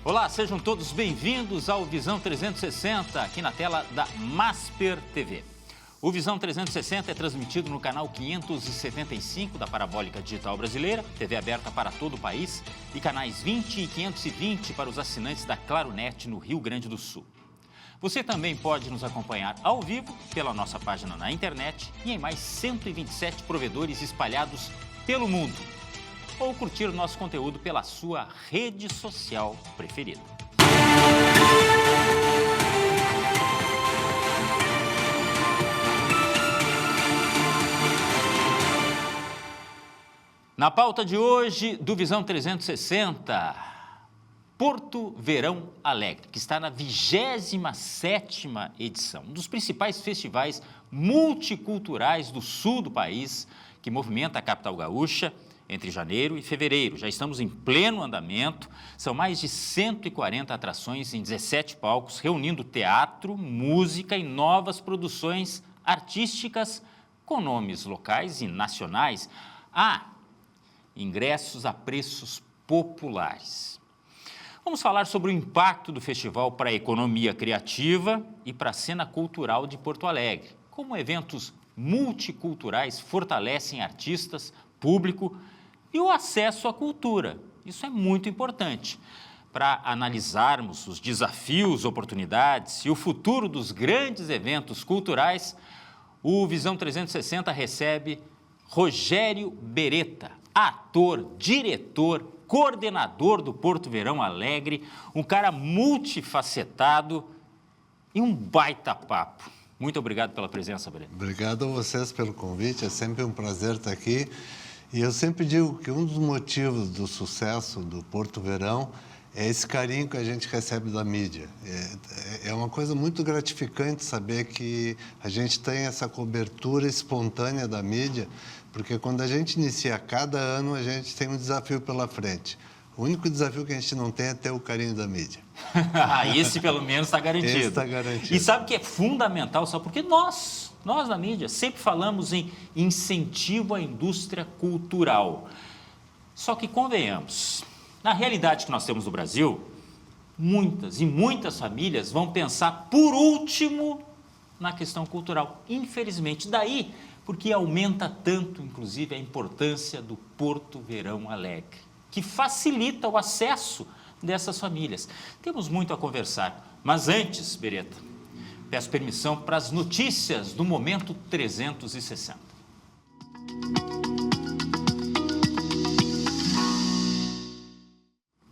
Olá, sejam todos bem-vindos ao Visão 360, aqui na tela da Masper TV. O Visão 360 é transmitido no canal 575 da Parabólica Digital Brasileira, TV aberta para todo o país, e canais 20 e 520 para os assinantes da Claronet no Rio Grande do Sul. Você também pode nos acompanhar ao vivo pela nossa página na internet e em mais 127 provedores espalhados pelo mundo, ou curtir nosso conteúdo pela sua rede social preferida. Na pauta de hoje do Visão 360, Porto Verão Alegre, que está na 27ª edição, um dos principais festivais multiculturais do sul do país, que movimenta a capital gaúcha entre janeiro e fevereiro. Já estamos em pleno andamento, são mais de 140 atrações em 17 palcos, reunindo teatro, música e novas produções artísticas com nomes locais e nacionais. Ingressos a preços populares. Vamos falar sobre o impacto do festival para a economia criativa e para a cena cultural de Porto Alegre. Como eventos multiculturais fortalecem artistas, público e o acesso à cultura. Isso é muito importante. Para analisarmos os desafios, oportunidades e o futuro dos grandes eventos culturais, o Visão 360 recebe Rogério Beretta, ator, diretor, coordenador do Porto Verão Alegre, um cara multifacetado e um baita papo. Muito obrigado pela presença, Beretta. Obrigado a vocês pelo convite, é sempre um prazer estar aqui. E eu sempre digo que um dos motivos do sucesso do Porto Verão é esse carinho que a gente recebe da mídia. É uma coisa muito gratificante saber que a gente tem essa cobertura espontânea da mídia, porque quando a gente inicia cada ano, a gente tem um desafio pela frente. O único desafio que a gente não tem é ter o carinho da mídia. Esse pelo menos está garantido. Esse está garantido. E sabe que é fundamental, só porque nós da mídia, sempre falamos em incentivo à indústria cultural. Só que convenhamos, na realidade que nós temos no Brasil, muitas famílias vão pensar por último na questão cultural. Infelizmente, daí porque aumenta tanto, inclusive, a importância do Porto Verão Alegre, que facilita o acesso dessas famílias. Temos muito a conversar, mas antes, Beretta, peço permissão para as notícias do Momento 360.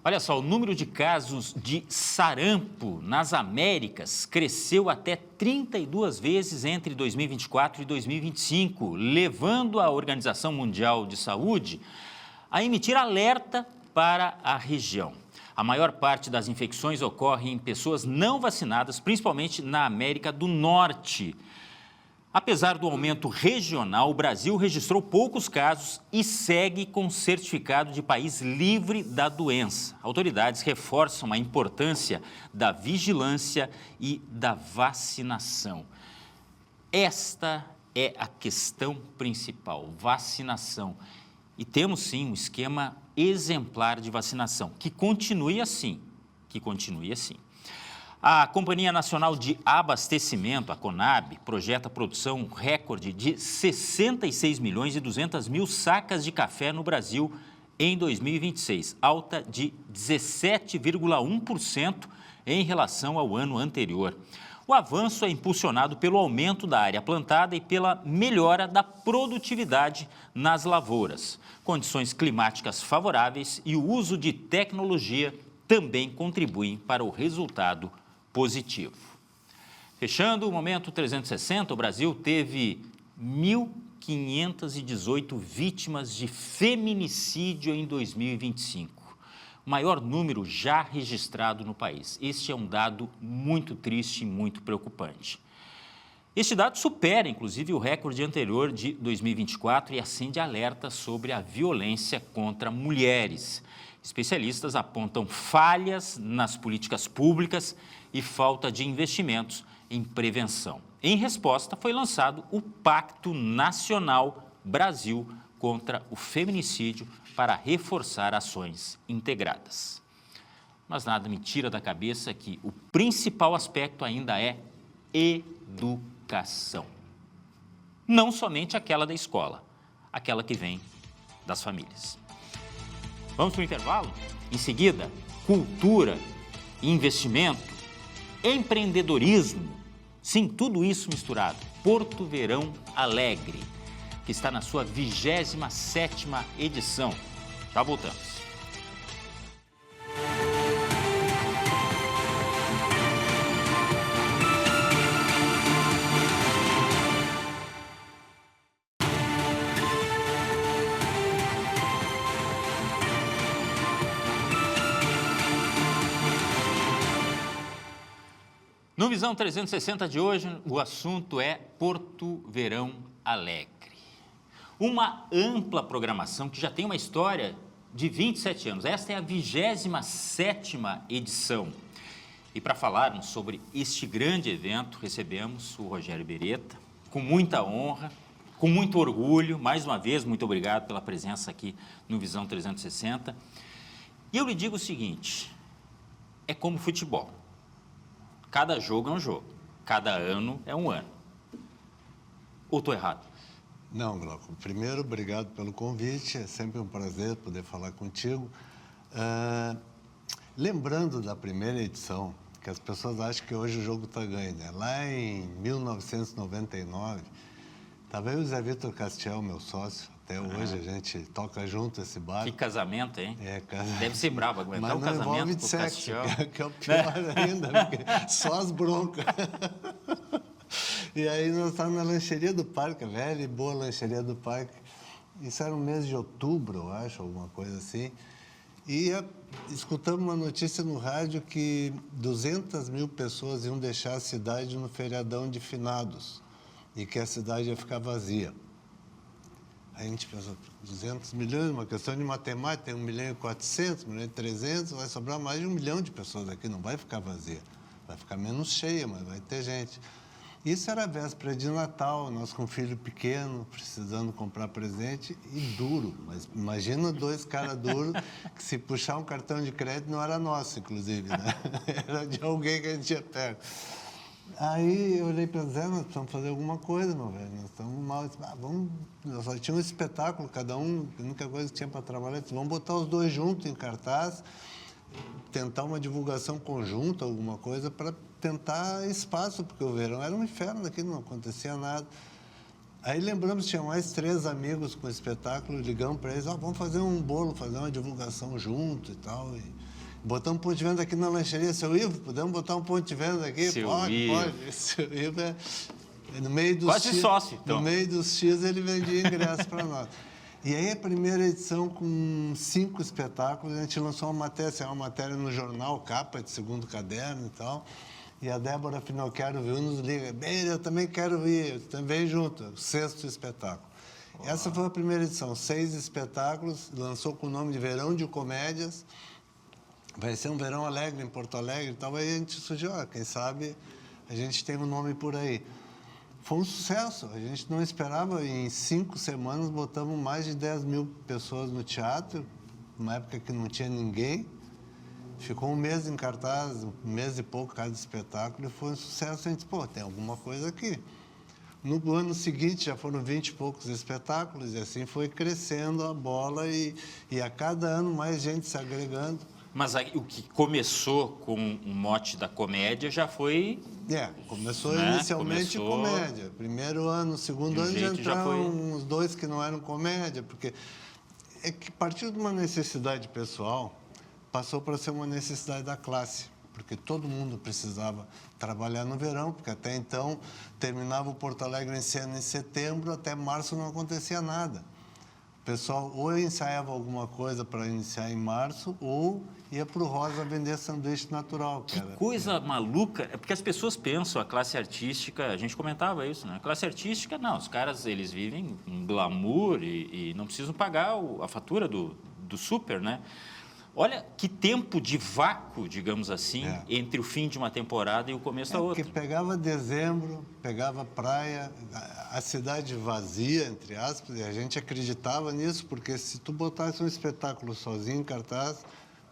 Olha só, o número de casos de sarampo nas Américas cresceu até 32 vezes entre 2024 e 2025, levando a Organização Mundial de Saúde a emitir alerta para a região. A maior parte das infecções ocorre em pessoas não vacinadas, principalmente na América do Norte. Apesar do aumento regional, o Brasil registrou poucos casos e segue com certificado de país livre da doença. Autoridades reforçam a importância da vigilância e da vacinação. Esta é a questão principal, vacinação. E temos sim um esquema exemplar de vacinação, que continue assim, A Companhia Nacional de Abastecimento, a CONAB, projeta produção recorde de 66 milhões e 200 mil sacas de café no Brasil em 2026, alta de 17,1% em relação ao ano anterior. O avanço é impulsionado pelo aumento da área plantada e pela melhora da produtividade nas lavouras. Condições climáticas favoráveis e o uso de tecnologia também contribuem para o resultado positivo. Fechando o Momento 360, o Brasil teve 1.518 vítimas de feminicídio em 2025. O maior número já registrado no país. Este é um dado muito triste e muito preocupante. Este dado supera, inclusive, o recorde anterior de 2024 e acende alerta sobre a violência contra mulheres. Especialistas apontam falhas nas políticas públicas e falta de investimentos em prevenção. Em resposta, foi lançado o Pacto Nacional Brasil contra o Feminicídio para reforçar ações integradas. Mas nada me tira da cabeça que o principal aspecto ainda é educação. Não somente aquela da escola, aquela que vem das famílias. Vamos para o intervalo? Em seguida, cultura, investimento, empreendedorismo. Sim, tudo isso misturado. Porto Verão Alegre, que está na sua 27ª edição. Já voltamos. No Visão 360 de hoje, o assunto é Porto Verão Alegre. Uma ampla programação que já tem uma história de 27 anos. Esta é a 27ª edição. E para falarmos sobre este grande evento, recebemos o Rogério Beretta, com muita honra, com muito orgulho. Mais uma vez, muito obrigado pela presença aqui no Visão 360. E eu lhe digo o seguinte, é como futebol. Cada jogo é um jogo, cada ano é um ano. Ou estou errado? Não, Glauco. Primeiro, obrigado pelo convite. É sempre um prazer poder falar contigo. Lembrando da primeira edição, que as pessoas acham que hoje o jogo está ganho, né? Lá em 1999, estava eu e o Zé Vitor Castiel, meu sócio. Até hoje a gente toca junto esse bar. Que casamento, hein? Casamento. Deve ser bravo aguentar o casamento com o Castiel. Que é o pior ainda, porque só as broncas. E aí nós estávamos na lancheria do parque, a velha e boa lancheria do parque. Isso era no mês de outubro, eu acho, alguma coisa assim. E escutamos uma notícia no rádio que 200 mil pessoas iam deixar a cidade no feriadão de finados e que a cidade ia ficar vazia. Aí a gente pensou, 200 milhões, uma questão de matemática, tem 1 milhão e 400, 1 milhão e 300, vai sobrar mais de 1 milhão de pessoas aqui, não vai ficar vazia. Vai ficar menos cheia, mas vai ter gente. Isso era a véspera de Natal, nós com um filho pequeno, precisando comprar presente e duro. Mas imagina 2 caras duros, que se puxar um cartão de crédito não era nosso, inclusive, né? Era de alguém que a gente tinha pego. Aí eu olhei para o Zé, nós precisamos fazer alguma coisa, meu velho. Nós estamos mal. Vamos. Nós só tinha um espetáculo, cada um, a única coisa que tinha para trabalhar. Disse, vamos botar os 2 juntos em cartaz, tentar uma divulgação conjunta, alguma coisa, para tentar espaço, porque o verão era um inferno aqui, não acontecia nada. Aí lembramos que tinha mais 3 amigos com o espetáculo, ligamos para eles, vamos fazer um bolo, fazer uma divulgação junto e tal. E botamos um ponto de venda aqui na lancheria. Seu Ivo, podemos botar um ponto de venda aqui? Pode. Seu Ivo é no meio dos quase sócio, então. No meio dos X ele vendia ingresso para nós. E aí a primeira edição com 5 espetáculos, a gente lançou uma matéria no jornal, capa de segundo caderno e tal. E a Débora Finocchiaro viu, nos liga, bem, eu também quero ir, eu também junto, o 6º espetáculo. Uau. Essa foi a primeira edição, 6 espetáculos, lançou com o nome de Verão de Comédias. Vai ser um verão alegre em Porto Alegre e tal. Aí a gente surgiu, quem sabe a gente tem um nome por aí. Foi um sucesso, a gente não esperava, em 5 semanas botamos mais de 10 mil pessoas no teatro, numa época que não tinha ninguém. Ficou 1 mês em cartaz, 1 mês e pouco cada espetáculo, e foi um sucesso. A gente disse, tem alguma coisa aqui. No ano seguinte já foram 20 e poucos espetáculos, e assim foi crescendo a bola, e a cada ano mais gente se agregando. Mas aí, o que começou com o mote da comédia já foi... Começou inicialmente comédia. Primeiro ano, segundo ano já entraram uns 2 que não eram comédia, porque é que partiu de uma necessidade pessoal, passou para ser uma necessidade da classe, porque todo mundo precisava trabalhar no verão, porque até então terminava o Porto Alegre em cena em setembro, até março não acontecia nada. O pessoal ou ensaiava alguma coisa para iniciar em março, ou ia para o Rosa vender sanduíche natural. Que coisa maluca, é porque as pessoas pensam, a classe artística, a gente comentava isso, né? A classe artística, não, os caras, eles vivem um glamour e não precisam pagar a fatura do super, né? Olha que tempo de vácuo, digamos assim, entre o fim de uma temporada e o começo da outra. Porque pegava dezembro, pegava praia, a cidade vazia, entre aspas, e a gente acreditava nisso, porque se tu botasse um espetáculo sozinho em cartaz,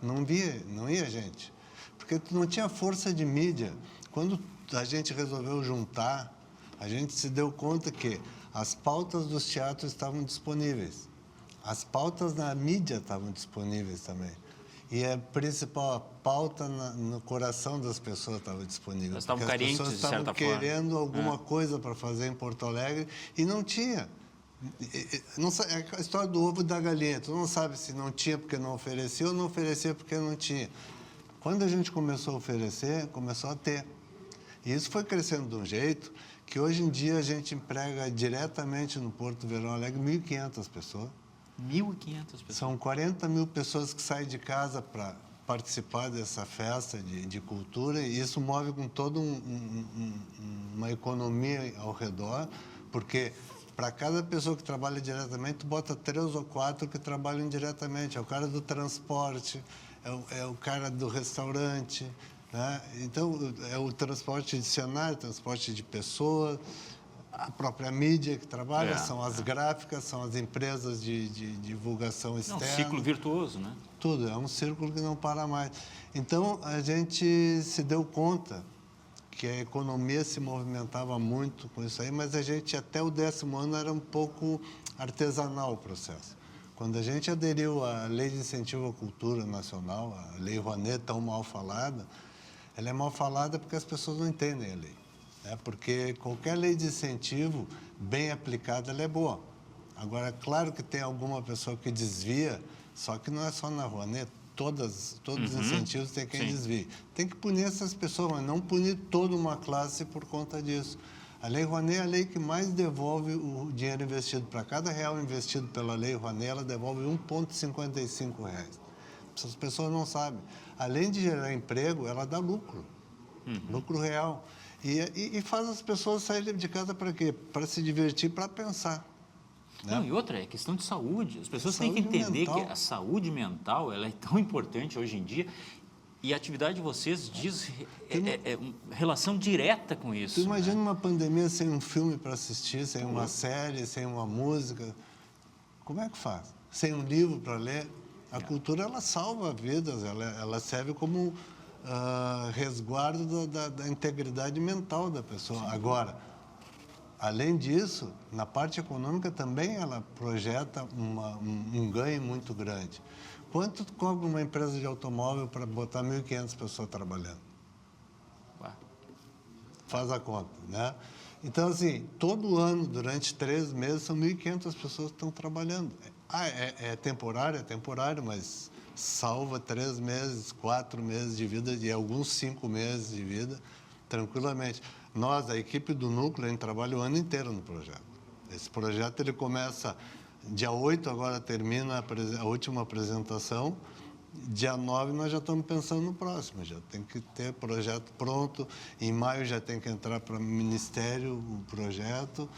não ia gente. Porque tu não tinha força de mídia. Quando a gente resolveu juntar, a gente se deu conta que as pautas dos teatros estavam disponíveis. As pautas na mídia estavam disponíveis também. E a principal pauta no coração das pessoas estava disponível. Elas estavam porque carentes, as pessoas de certa estavam querendo forma. alguma coisa para fazer em Porto Alegre e não tinha. Não, é a história do ovo e da galinha. Tu não sabe se não tinha porque não oferecia ou não oferecia porque não tinha. Quando a gente começou a oferecer, começou a ter. E isso foi crescendo de um jeito que hoje em dia a gente emprega diretamente no Porto Verão Alegre 1.500 pessoas. 1.500 pessoas. São 40 mil pessoas que saem de casa para participar dessa festa de cultura e isso move com toda uma economia ao redor, porque para cada pessoa que trabalha diretamente, tu bota 3 ou 4 que trabalham indiretamente. É o cara do transporte, é o cara do restaurante, né? Então, é o transporte adicionário, transporte de pessoas, a própria mídia que trabalha, são as gráficas, são as empresas de divulgação externa. É um ciclo virtuoso, né? Tudo, é um círculo que não para mais. Então, a gente se deu conta que a economia se movimentava muito com isso aí, mas a gente, até o 10º ano, era um pouco artesanal o processo. Quando a gente aderiu à Lei de Incentivo à Cultura Nacional, a Lei Rouanet, tão mal falada, ela é mal falada porque as pessoas não entendem a lei. Porque qualquer lei de incentivo, bem aplicada, ela é boa. Agora, é claro que tem alguma pessoa que desvia, só que não é só na Rouanet. Todos os incentivos tem quem desvie. Tem que punir essas pessoas, mas não punir toda uma classe por conta disso. A Lei Rouanet é a lei que mais devolve o dinheiro investido. Para cada real investido pela Lei Rouanet, ela devolve R$ 1,55. Essas pessoas não sabem. Além de gerar emprego, ela dá lucro. Lucro real. E faz as pessoas saírem de casa para quê? Para se divertir, para pensar. Né? Não, e outra, é questão de saúde. As pessoas têm que Saúde entender mental. que a saúde mental ela é tão importante hoje em dia e a atividade de vocês diz relação direta com isso. Tu imagina uma pandemia sem um filme para assistir, sem uma série, sem uma música. Como é que faz? Sem um livro para ler? A cultura, ela salva vidas, ela serve como resguardo da integridade mental da pessoa. Sim. Agora, além disso, na parte econômica também ela projeta um ganho muito grande. Quanto cobra uma empresa de automóvel para botar 1.500 pessoas trabalhando? Ué. Faz a conta, né? Então, assim, todo ano, durante 3 meses, são 1.500 pessoas que estão trabalhando. É temporário, mas salva 3 meses, 4 meses de vida e alguns 5 meses de vida, tranquilamente. Nós, a equipe do Núcleo, a gente trabalha o ano inteiro no projeto. Esse projeto, ele começa dia 8, agora termina a última apresentação. Dia 9, nós já estamos pensando no próximo, já tem que ter projeto pronto. Em maio já tem que entrar para o Ministério o projeto,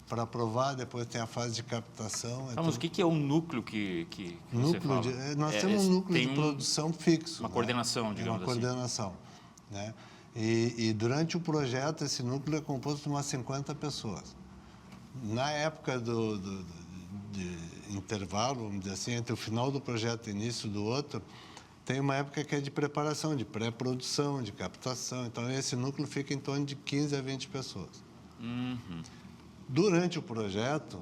para aprovar, depois tem a fase de captação. Mas o que é o núcleo que você fala? Nós temos um núcleo de produção fixo. Uma coordenação, digamos assim. Uma coordenação. Né? E durante o projeto, esse núcleo é composto de umas 50 pessoas. Na época de intervalo, vamos dizer assim, entre o final do projeto e o início do outro, tem uma época que é de preparação, de pré-produção, de captação. Então, esse núcleo fica em torno de 15 a 20 pessoas. Durante o projeto,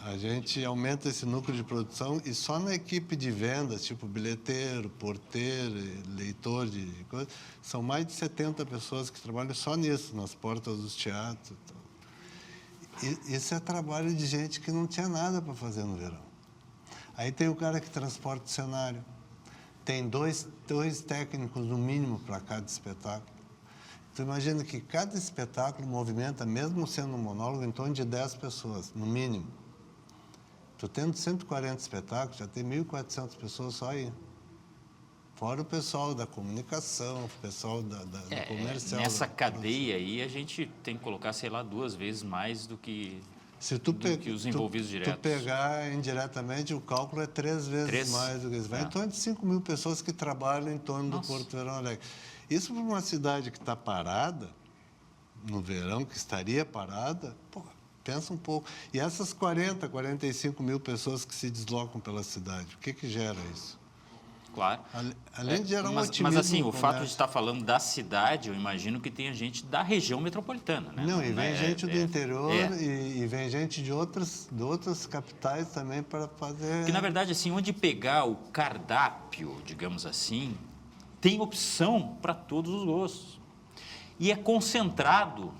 a gente aumenta esse núcleo de produção e só na equipe de vendas, tipo bilheteiro, porteiro, leitor de coisas, são mais de 70 pessoas que trabalham só nisso, nas portas dos teatros. Isso é trabalho de gente que não tinha nada para fazer no verão. Aí tem o cara que transporta o cenário. Tem dois técnicos, no mínimo, para cada espetáculo. Tu imagina que cada espetáculo movimenta, mesmo sendo um monólogo, em torno de 10 pessoas, no mínimo. Tu tendo 140 espetáculos, já tem 1.400 pessoas só aí. Fora o pessoal da comunicação, o pessoal da comercial. Nessa cadeia aí, a gente tem que colocar, sei lá, 2 vezes mais do que os envolvidos diretos. Se tu pegar indiretamente, o cálculo é 3 vezes mais do que isso. Vai em torno de 5.000 pessoas que trabalham em torno do Porto Verão Alegre. Isso para uma cidade que está parada, no verão, que estaria parada, pensa um pouco. E essas 45 mil pessoas que se deslocam pela cidade, o que gera isso? Claro. Além de gerar um mas otimismo assim, o no fato de comércio. estar falando da cidade, eu imagino que tenha gente da região metropolitana, né? Não, e vem gente do interior é. e vem gente de outras capitais também para fazer... Porque, na verdade, assim, onde pegar o cardápio, digamos assim, tem opção para todos os gostos. E é concentrado,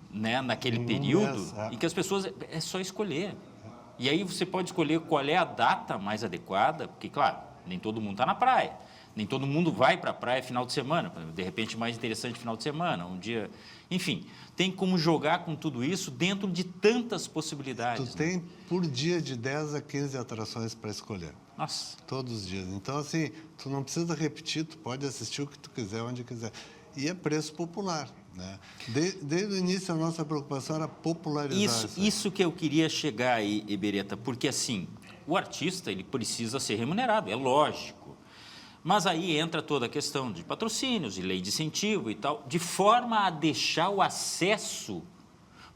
né, naquele período em que as pessoas... É só escolher. E aí você pode escolher qual é a data mais adequada, porque, claro, nem todo mundo está na praia. Nem todo mundo vai para a praia final de semana. De repente, mais interessante final de semana, um dia... Enfim, tem como jogar com tudo isso dentro de tantas possibilidades. Tu tem, por dia, de 10 a 15 atrações para escolher. Nossa. Todos os dias. Então, assim, tu não precisa repetir, tu pode assistir o que tu quiser, onde quiser. E é preço popular, né? Desde o início, a nossa preocupação era popularizar isso que eu queria chegar aí, Ebereta, porque, assim, o artista, ele precisa ser remunerado, é lógico. Mas aí entra toda a questão de patrocínios, de lei de incentivo e tal, de forma a deixar o acesso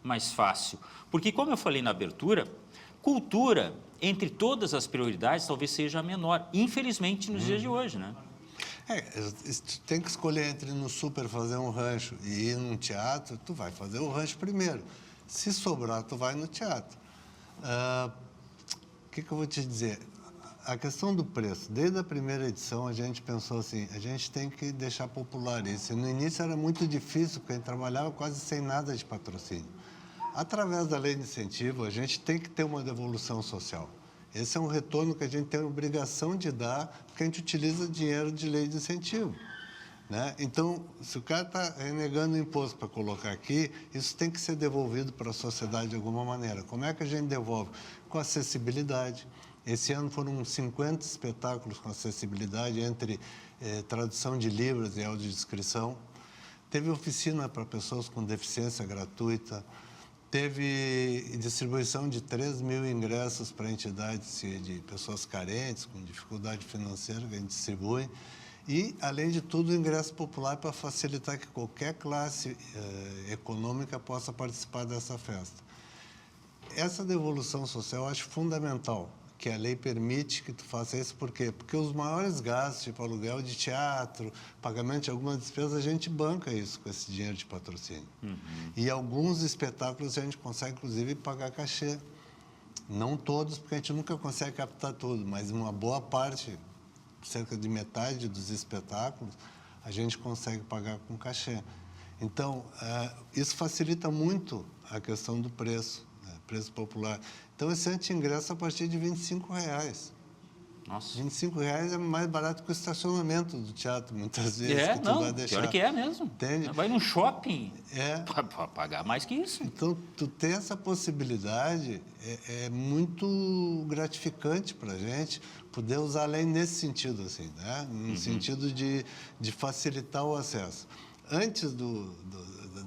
mais fácil. Porque, como eu falei na abertura, cultura, entre todas as prioridades, talvez seja a menor, infelizmente, nos dias de hoje, né? Tu tem que escolher entre ir no super fazer um rancho e ir num teatro, tu vai fazer o rancho primeiro. Se sobrar, tu vai no teatro. O que eu vou te dizer? A questão do preço, desde a primeira edição a gente pensou assim, a gente tem que deixar popular isso. E no início era muito difícil, porque a gente trabalhava quase sem nada de patrocínio. Através da lei de incentivo, a gente tem que ter uma devolução social. Esse é um retorno que a gente tem a obrigação de dar, porque a gente utiliza dinheiro de lei de incentivo, né? Então, se o cara está renegando o imposto para colocar aqui, isso tem que ser devolvido para a sociedade de alguma maneira. Como é que a gente devolve? Com acessibilidade. Esse ano foram 50 espetáculos com acessibilidade, entre tradução de livros e audiodescrição. Teve oficina para pessoas com deficiência gratuita. Teve distribuição de 3.000 ingressos para entidades de pessoas carentes, com dificuldade financeira, que a gente distribui. E, além de tudo, o ingresso popular para facilitar que qualquer classe econômica possa participar dessa festa. Essa devolução social eu acho fundamental, que a lei permite que tu faça isso. Por quê? Porque os maiores gastos, tipo aluguel de teatro, pagamento de algumas despesas, a gente banca isso com esse dinheiro de patrocínio. E alguns espetáculos a gente consegue, inclusive, pagar cachê. Não todos, porque a gente nunca consegue captar tudo, mas uma boa parte, cerca de metade dos espetáculos, a gente consegue pagar com cachê. Então, isso facilita muito a questão do preço, né? Preço popular. Então, esse anti-ingresso a partir de R$ 25,00. Nossa. R$ 25,00 é mais barato que o estacionamento do teatro, muitas vezes, que tu vai deixar. Pior que é mesmo. Entende? Vai num shopping, É. para pagar mais que isso. Então, tu ter essa possibilidade é muito gratificante para a gente poder usar a lei nesse sentido, assim, né? No sentido de facilitar o acesso. Antes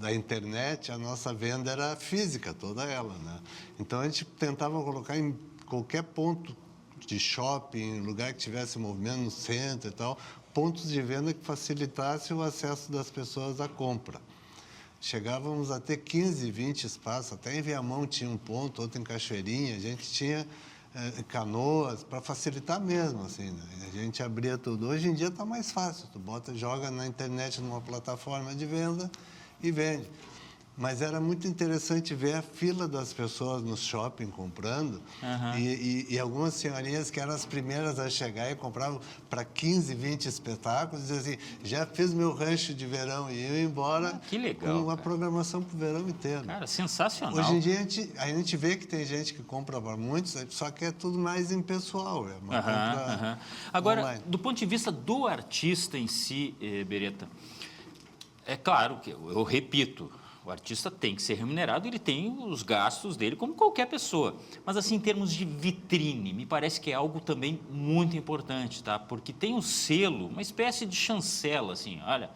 da internet, a nossa venda era física, toda ela, né? Então, a gente tentava colocar em qualquer ponto de shopping, lugar que tivesse movimento, no centro e tal, pontos de venda que facilitasse o acesso das pessoas à compra. Chegávamos a ter 15, 20 espaços, até em Viamão tinha um ponto, outro em Cachoeirinha, a gente tinha Canoas, para facilitar mesmo, assim, né? A gente abria tudo. Hoje em dia está mais fácil, tu joga na internet numa plataforma de venda e vende. Mas era muito interessante ver a fila das pessoas no shopping comprando e algumas senhorinhas que eram as primeiras a chegar e compravam para 15, 20 espetáculos e diziam assim, já fiz meu rancho de verão e iam embora que legal, com uma programação para o verão inteiro. Cara, sensacional. Hoje em dia a gente vê que tem gente que compra para muitos, só que é tudo mais impessoal, é uma compra Agora, online. do ponto de vista do artista em si, Beretta, é claro que eu repito, o artista tem que ser remunerado, ele tem os gastos dele como qualquer pessoa. Mas, assim, em termos de vitrine, me parece que é algo também muito importante, tá? Porque tem um selo, uma espécie de chancela, assim, olha,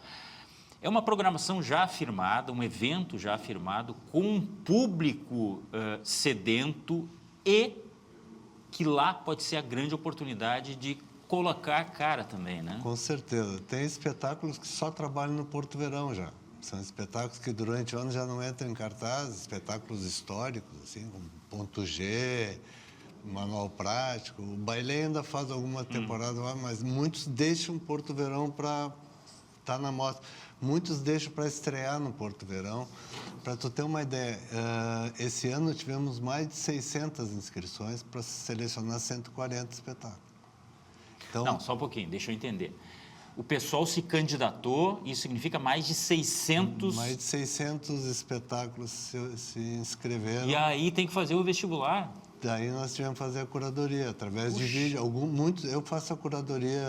é uma programação já afirmada, um evento já afirmado, com um público sedento e que lá pode ser a grande oportunidade de colocar a cara também, né? Com certeza. Tem espetáculos que só trabalham no Porto Verão já. São espetáculos que durante o ano já não entram em cartaz, espetáculos históricos, assim, como Ponto G, manual prático. O Bailey ainda faz alguma temporada lá, mas muitos deixam Porto Verão para estar na mostra. Muitos deixam para estrear no Porto Verão. Para tu ter uma ideia, esse ano tivemos mais de 600 inscrições para selecionar 140 espetáculos. Então, Não, só um pouquinho, deixa eu entender. O pessoal se candidatou, isso significa mais de 600... Mais de 600 espetáculos se inscreveram. E aí tem que fazer o vestibular. Daí nós tivemos que fazer a curadoria, através de vídeo. Eu faço a curadoria,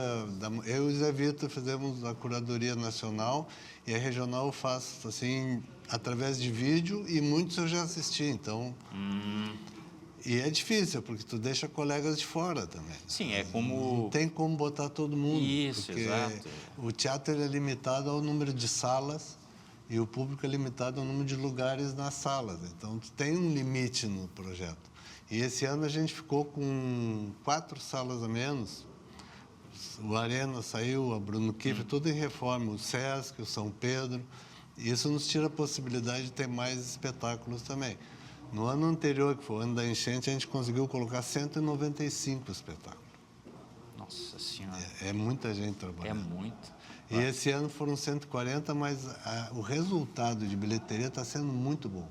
eu e o Zé Vitor fizemos a curadoria nacional e a regional eu faço, assim, através de vídeo e muitos eu já assisti, então... E é difícil, porque tu deixa colegas de fora também. Sim, é como... Não tem como botar todo mundo. Isso, porque exato. o teatro ele é limitado ao número de salas e o público é limitado ao número de lugares nas salas. Então, tu tem um limite no projeto. E esse ano a gente ficou com 4 salas a menos. O Arena saiu, a Bruno Kiefer, tudo em reforma. O Sesc, o São Pedro. Isso nos tira a possibilidade de ter mais espetáculos também. No ano anterior, que foi o ano da enchente, a gente conseguiu colocar 195 espetáculos. Nossa Senhora. É muita gente trabalhando. É muito. E esse ano foram 140, mas o resultado de bilheteria está sendo muito bom.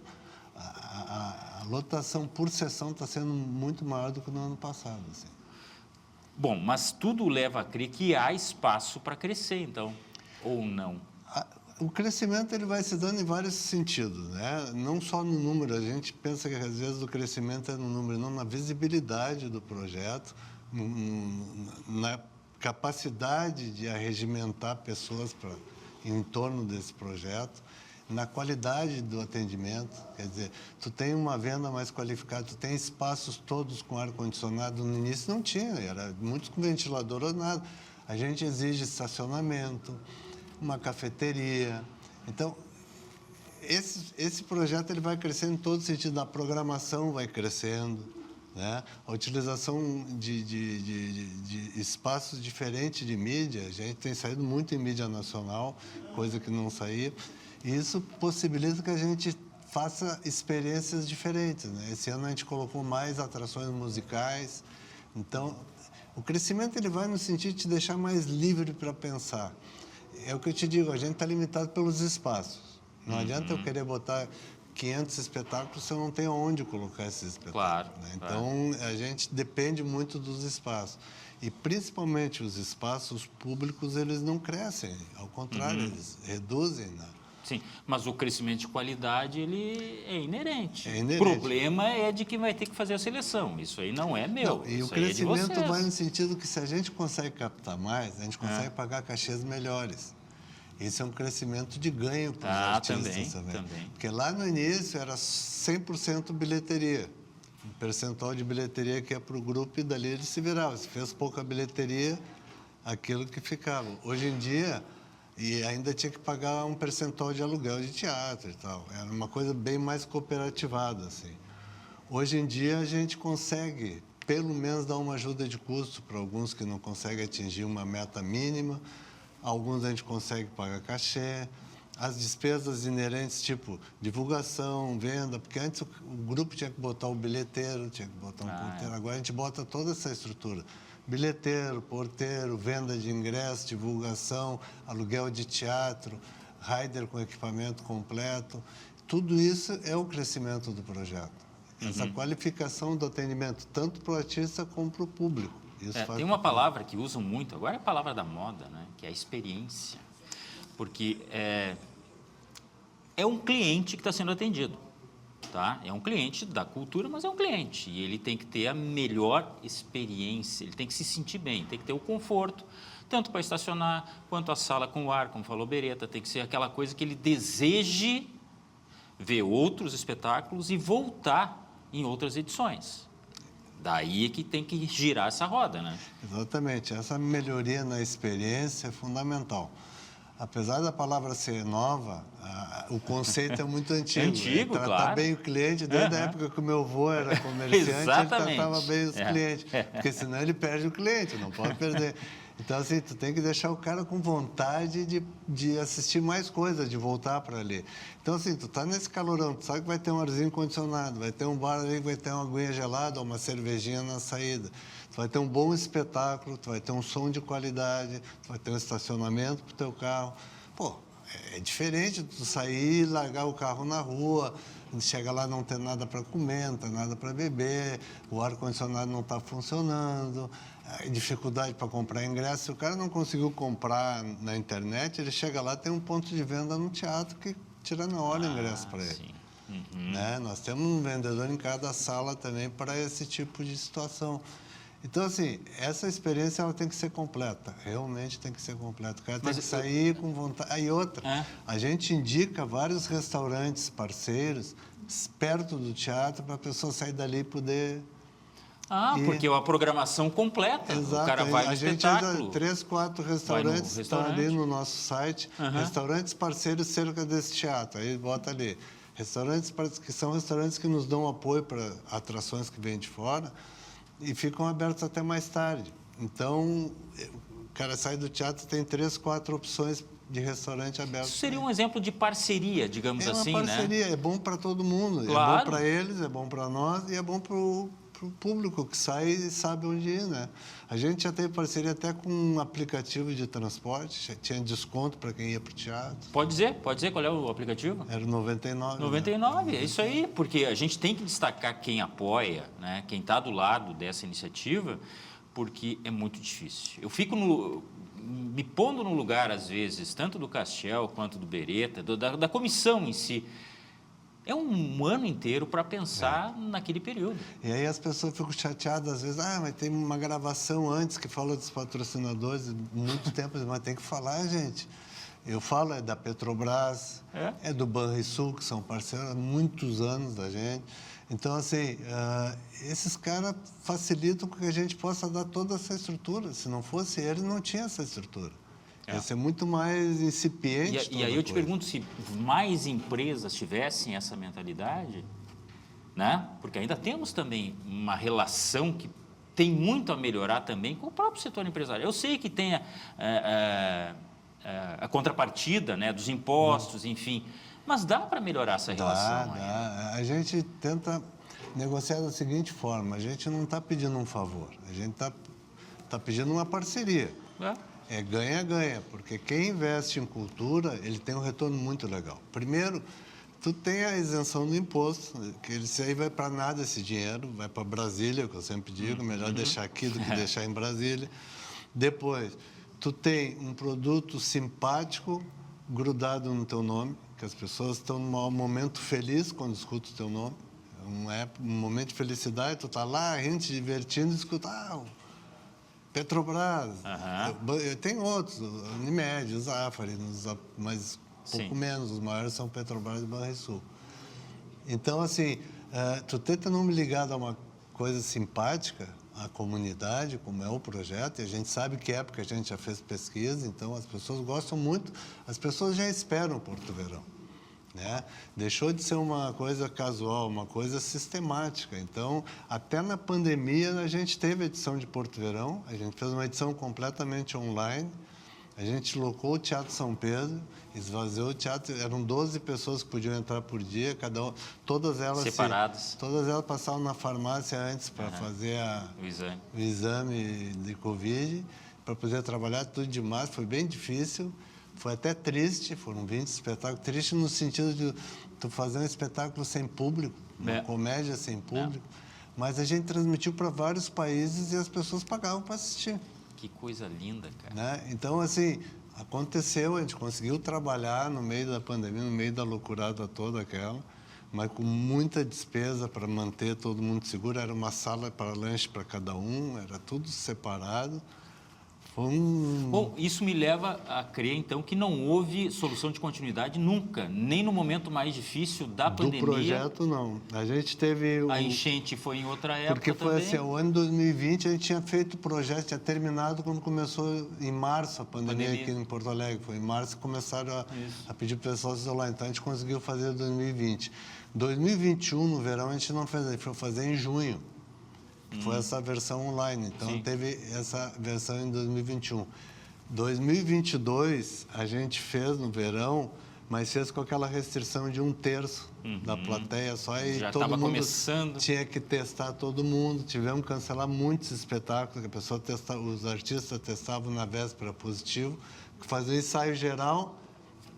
A lotação por sessão está sendo muito maior do que no ano passado. Assim. Bom, mas tudo leva a crer que há espaço para crescer, então, ou não? O crescimento ele vai se dando em vários sentidos, né? Não só no número, a gente pensa que às vezes o crescimento é no número, não, na visibilidade do projeto, na capacidade de arregimentar pessoas em torno desse projeto, na qualidade do atendimento, quer dizer, tu tem uma venda mais qualificada, tu tem espaços todos com ar-condicionado, no início não tinha, era muitos com ventilador ou nada. A gente exige estacionamento, uma cafeteria. Então, esse projeto ele vai crescendo em todo sentido, a programação vai crescendo, né? A utilização de espaços diferentes de mídia, a gente tem saído muito em mídia nacional, coisa que não saía, e isso possibilita que a gente faça experiências diferentes, né? Esse ano a gente colocou mais atrações musicais, então o crescimento ele vai no sentido de te deixar mais livre para pensar. É o que eu te digo, a gente está limitado pelos espaços. Não adianta eu querer botar 500 espetáculos se eu não tenho onde colocar esses espetáculos. Claro, né? Então, a gente depende muito dos espaços. E, principalmente, os espaços públicos, eles não crescem. Ao contrário, eles reduzem. Né? Sim, mas o crescimento de qualidade, ele é inerente. É inerente. O problema é de que vai ter que fazer a seleção. Isso aí não é meu. Não, e isso o crescimento aí é de vai no vocês. sentido que, se a gente consegue captar mais, a gente consegue pagar cachês melhores. Isso é um crescimento de ganho para os artistas também. Porque lá no início era 100% bilheteria. Um percentual de bilheteria que é para o grupo e dali ele se virava. Se fez pouca bilheteria, aquilo que ficava. Hoje em dia, e ainda tinha que pagar um percentual de aluguel de teatro e tal. Era uma coisa bem mais cooperativada, assim. Hoje em dia a gente consegue, pelo menos, dar uma ajuda de custo para alguns que não conseguem atingir uma meta mínima. Alguns a gente consegue pagar cachê, as despesas inerentes, tipo divulgação, venda, porque antes o grupo tinha que botar o bilheteiro, tinha que botar um porteiro, agora a gente bota toda essa estrutura. Bilheteiro, porteiro, venda de ingresso, divulgação, aluguel de teatro, rider com equipamento completo. Tudo isso é o crescimento do projeto. Essa qualificação do atendimento, tanto para o artista como para o público. Tem uma palavra que usam muito, agora é a palavra da moda, né? Que é a experiência. Porque é um cliente que está sendo atendido. Tá? É um cliente da cultura, mas é um cliente. E ele tem que ter a melhor experiência, ele tem que se sentir bem, tem que ter o conforto, tanto para estacionar, quanto a sala com ar, como falou Beretta, tem que ser aquela coisa que ele deseje ver outros espetáculos e voltar em outras edições. Daí é que tem que girar essa roda, né? Exatamente. Essa melhoria na experiência é fundamental. Apesar da palavra ser nova, o conceito é muito antigo. Antigo, tratar claro. bem o cliente, desde a época que o meu avô era comerciante, ele tratava bem os clientes. Porque senão ele perde o cliente, não pode perder. Então, assim, tu tem que deixar o cara com vontade de assistir mais coisas, de voltar para ali. Então, assim, tu tá nesse calorão, tu sabe que vai ter um arzinho condicionado, vai ter um bar ali que vai ter uma aguinha gelada ou uma cervejinha na saída. Tu vai ter um bom espetáculo, tu vai ter um som de qualidade, tu vai ter um estacionamento pro teu carro. Pô, é diferente tu sair e largar o carro na rua, chega lá não ter nada para comer, não ter nada para beber, o ar-condicionado não está funcionando, dificuldade para comprar ingresso. Se o cara não conseguiu comprar na internet, ele chega lá, tem um ponto de venda no teatro que tira na hora o ingresso para ele. Sim. Uhum. Né? Nós temos um vendedor em cada sala também para esse tipo de situação. Então, assim, essa experiência ela tem que ser completa, realmente tem que ser completa. O cara tem que sair com vontade. Aí outra, a gente indica vários restaurantes parceiros perto do teatro para a pessoa sair dali e poder... porque é uma programação completa. Exato. O cara vai no a gente espetáculo. Ainda 3, 4 restaurantes estão ali no nosso site. Restaurantes parceiros cerca desse teatro. Aí bota ali. Restaurantes que são restaurantes que nos dão apoio para atrações que vêm de fora e ficam abertos até mais tarde. Então, o cara sai do teatro, tem 3, 4 opções de restaurante aberto. Isso seria um exemplo de parceria, digamos assim, né? É uma parceria, é bom para todo mundo. Claro. É bom para eles, é bom para nós e é bom para o público que sai e sabe onde ir, né? A gente já teve parceria até com um aplicativo de transporte, já tinha desconto para quem ia para o teatro. Pode dizer qual é o aplicativo? Era 99. 99, né? É isso aí, porque a gente tem que destacar quem apoia, né? Quem está do lado dessa iniciativa, porque é muito difícil. Eu fico me pondo no lugar, às vezes, tanto do Castiel quanto do Beretta, da comissão em si. É um ano inteiro para pensar naquele período. E aí as pessoas ficam chateadas, às vezes, mas tem uma gravação antes que falou dos patrocinadores, muito tempo, mas tem que falar, gente. Eu falo, é da Petrobras, é do Banrisul, que são parceiros há muitos anos da gente. Então, assim, esses caras facilitam que a gente possa dar toda essa estrutura. Se não fosse eles, não tinha essa estrutura. Ia ser muito mais incipiente. E aí eu te pergunto, se mais empresas tivessem essa mentalidade, né? Porque ainda temos também uma relação que tem muito a melhorar também com o próprio setor empresarial. Eu sei que tem a contrapartida, né, dos impostos, enfim, mas dá para melhorar essa relação. Dá. A gente tenta negociar da seguinte forma, a gente não está pedindo um favor, a gente está pedindo uma parceria. É ganha-ganha, porque quem investe em cultura, ele tem um retorno muito legal. Primeiro, tu tem a isenção do imposto, que isso aí vai para nada esse dinheiro, vai para Brasília, que eu sempre digo, melhor deixar aqui do que deixar em Brasília. Depois, tu tem um produto simpático grudado no teu nome, que as pessoas estão num momento feliz quando escutam o teu nome. Um momento de felicidade, tu está lá rindo, te divertindo, e escuta, Petrobras, tem outros, Unimed, os Zafari, mas pouco menos, os maiores são Petrobras e Banrisul. Então, assim, tu tenta não me ligar a uma coisa simpática, à comunidade, como é o projeto, e a gente sabe que é porque a gente já fez pesquisa, então as pessoas gostam muito, as pessoas já esperam Porto Verão. Né? Deixou de ser uma coisa casual, uma coisa sistemática. Então, até na pandemia, a gente teve a edição de Porto Verão, a gente fez uma edição completamente online, a gente locou o Teatro São Pedro, esvaziou o teatro, eram 12 pessoas que podiam entrar por dia, todas elas separadas. Todas elas passavam na farmácia antes para fazer o exame de Covid, para poder trabalhar tudo de máscara, foi bem difícil. Foi até triste, foram 20 espetáculos. Triste no sentido de tu fazer um espetáculo sem público, uma comédia sem público. Mas a gente transmitiu para vários países e as pessoas pagavam para assistir. Que coisa linda, cara. Né? Então, assim, aconteceu, a gente conseguiu trabalhar no meio da pandemia, no meio da loucurada toda aquela, mas com muita despesa para manter todo mundo seguro. Era uma sala para lanche para cada um, era tudo separado. Bom, isso me leva a crer, então, que não houve solução de continuidade nunca, nem no momento mais difícil da pandemia. Do projeto, não. A gente teve... A enchente foi em outra época porque foi também. assim, o ano 2020 a gente tinha feito o projeto, tinha terminado quando começou em março a pandemia aqui em Porto Alegre. Foi em março que começaram a pedir para o pessoal se isolar. Então, a gente conseguiu fazer 2020. 2021, no verão, a gente não fez, a gente foi fazer em junho. Foi essa versão online. Então, Sim. teve essa versão em 2021. 2022, a gente fez no verão, mas fez com aquela restrição de 1/3 da plateia só. E Já todo estava mundo começando. tinha que testar todo mundo. Tivemos que cancelar muitos espetáculos, que a pessoa os artistas testavam na véspera positivo, fazia o ensaio geral,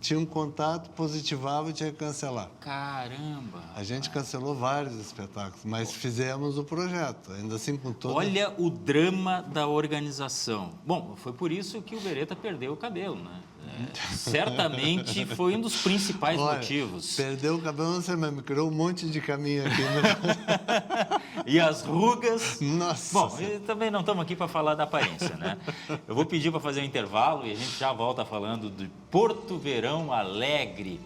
tinha um contato, positivava e tinha que cancelar. Caramba! A gente cancelou vários espetáculos, mas fizemos o projeto, ainda assim com todo... Olha o drama da organização. Bom, foi por isso que o Beretta perdeu o cabelo, né? Certamente foi um dos principais motivos. Perdeu o cabelo, você mesmo criou um monte de caminho aqui. Né? E as rugas... Nossa! Bom, também não estamos aqui para falar da aparência, né? Eu vou pedir para fazer um intervalo e a gente já volta falando de Porto Verão Alegre.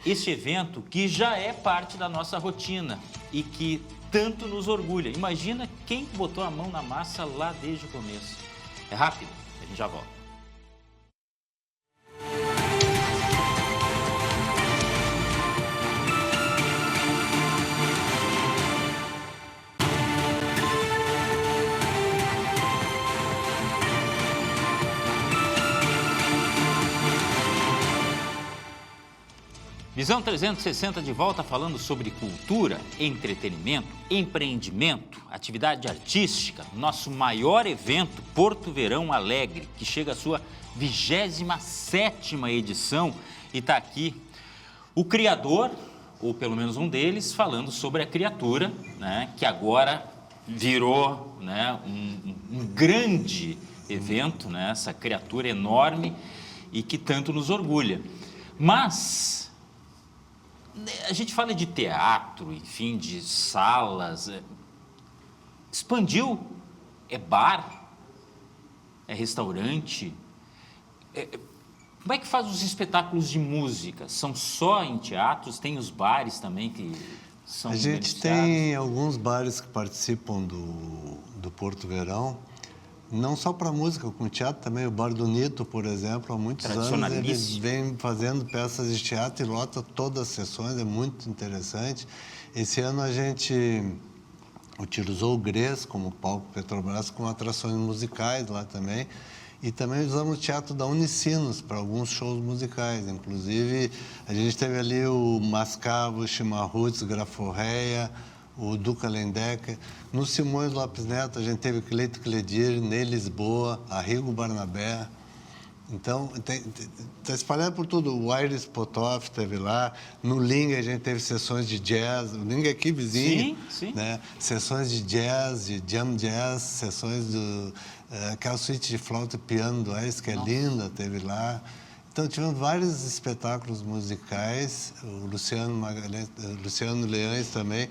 Este evento que já é parte da nossa rotina e que tanto nos orgulha. Imagina quem botou a mão na massa lá desde o começo. É rápido, a gente já volta. Visão 360 de volta falando sobre cultura, entretenimento, empreendimento, atividade artística. Nosso maior evento, Porto Verão Alegre, que chega à sua 27ª edição e está aqui o criador, ou pelo menos um deles, falando sobre a criatura, né, que agora virou, né, um grande evento, né, essa criatura enorme e que tanto nos orgulha. Mas... a gente fala de teatro, enfim, de salas, expandiu, é bar, é restaurante. Como é que faz os espetáculos de música? São só em teatros? Tem os bares também que são A gente tem alguns bares que participam do Porto Verão, não só para música, com teatro também. O Bar do Nito, por exemplo, há muitos anos eles vêm fazendo peças de teatro e lota todas as sessões, é muito interessante. Esse ano a gente utilizou o GRES como palco Petrobras com atrações musicais lá também. E também usamos o teatro da Unicinos para alguns shows musicais. Inclusive, a gente teve ali o Mascavo, Chimarruts, Graforreia, o Duca Lendecker. No Simões Lopes Neto, a gente teve Cleito Cledir, Ney Lisboa, Arrigo Barnabé. Então, está espalhado por tudo. O Aires Potoff esteve lá. No Ling, a gente teve sessões de jazz. O Ling é aqui vizinho. Sim. Né? Sessões de jazz, de jam jazz, sessões aquela suíte de flauta e piano do Aires, que é linda, teve lá. Então, tivemos vários espetáculos musicais, o Luciano Leães também,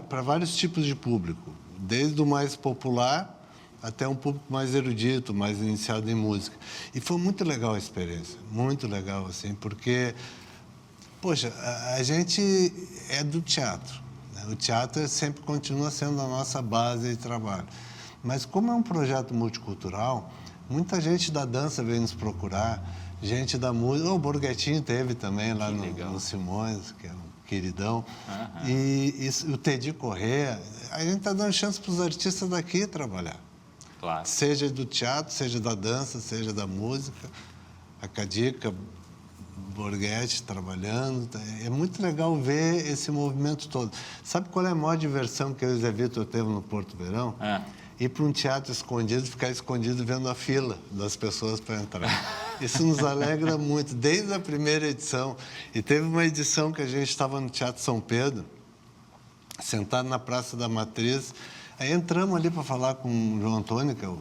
para vários tipos de público, desde o mais popular até um público mais erudito, mais iniciado em música. E foi muito legal a experiência, muito legal, assim, porque, poxa, a gente é do teatro, né? O teatro sempre continua sendo a nossa base de trabalho. Mas como é um projeto multicultural, muita gente da dança veio nos procurar, gente da música. O Borghettini teve também lá no Simões, que é um queridão. Uhum. E o Teddy Corrêa. A gente está dando chance para os artistas daqui trabalhar. Claro. Seja do teatro, seja da dança, seja da música. A Cadica, Borghetti trabalhando. É muito legal ver esse movimento todo. Sabe qual é a maior diversão que eu e o Zé Vitor teve no Porto Verão? Ir para um teatro escondido, ficar escondido vendo a fila das pessoas para entrar. Isso nos alegra muito, desde a primeira edição. E teve uma edição que a gente estava no Teatro São Pedro, sentado na Praça da Matriz. Aí entramos ali para falar com o João Antônio, que é o